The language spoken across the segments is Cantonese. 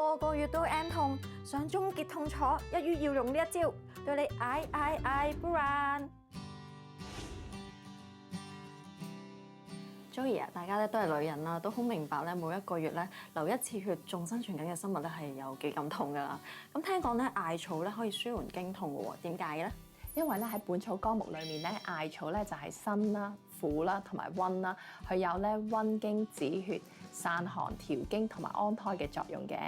個個月都 M 痛，想終結痛楚，一於要用呢一招，對你嗌不然。Joey 啊，大家咧都係女人啦，都好明白咧，每一個月咧流一次血仲生存緊嘅生物咧係有幾咁痛噶啦。咁聽講咧艾草咧可以舒緩經痛嘅喎，點解咧？因為咧喺《本草綱目》裏面咧，艾草咧就係辛啦、苦啦同埋溫啦，佢有咧溫經止血、散寒、調經同埋安胎嘅作用嘅。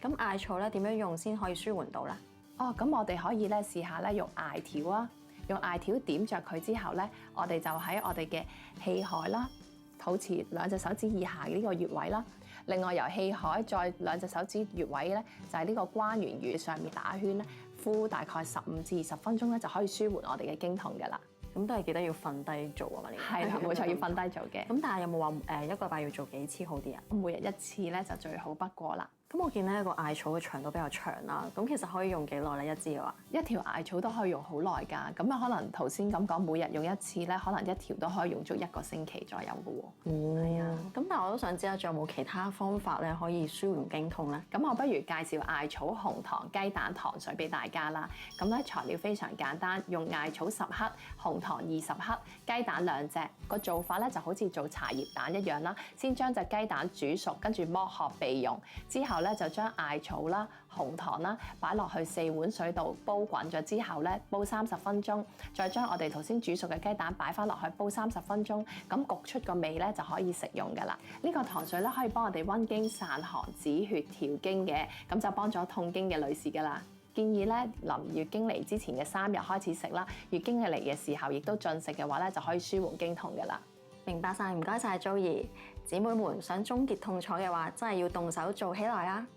咁艾草咧點樣用先可以舒緩到咧？哦，咁我哋可以咧試下咧用艾條啊，用艾條點着佢之後咧，我哋就喺我哋嘅氣海啦、肚臍兩隻手指以下呢個穴位啦。另外由氣海再兩隻手指穴位咧，就係呢個關元穴上面打圈咧，敷大概15至20分鐘咧，就可以舒緩我哋嘅經痛噶啦。咁都係記得要瞓低做啊嘛，呢個係啦，冇錯，要瞓低做嘅。咁但係有冇話一個禮拜要做幾次好啲啊？每日一次咧就最好不過啦。咁我見咧個艾草嘅長度比較長啦，咁其實可以用幾耐咧一支嘅話？一條艾草都可以用好耐㗎，咁啊可能頭先咁講，每日用一次咧，可能一條都可以用足1個星期左右嘅喎。係啊，咁但係我都想知啦，仲有冇其他方法咧可以舒緩經痛咧？咁我不如介紹艾草紅糖雞蛋糖水俾大家啦。咁咧材料非常簡單，用艾草10克、紅糖20克、雞蛋2隻。個做法咧就好似做茶葉蛋一樣啦，先將隻雞蛋煮熟，跟住剝殼備用。之後咧就將艾草啦、紅糖啦擺落去4碗水度煲滾咗之後咧，煲30分鐘，再將我哋頭先煮熟嘅雞蛋擺翻落去煲30分鐘，咁焗出個味咧就可以食用噶啦。呢個糖水咧可以幫我哋溫經散寒、止血、調經嘅，咁就幫咗痛經嘅女士噶啦。建議咧臨月經嚟之前嘅3日開始食啦，月經嚟嘅時候亦都進食嘅話咧就可以舒緩經痛噶啦。明白晒，唔該晒 Joey。姊妹們想終結痛楚嘅話，真係要動手做起來啊！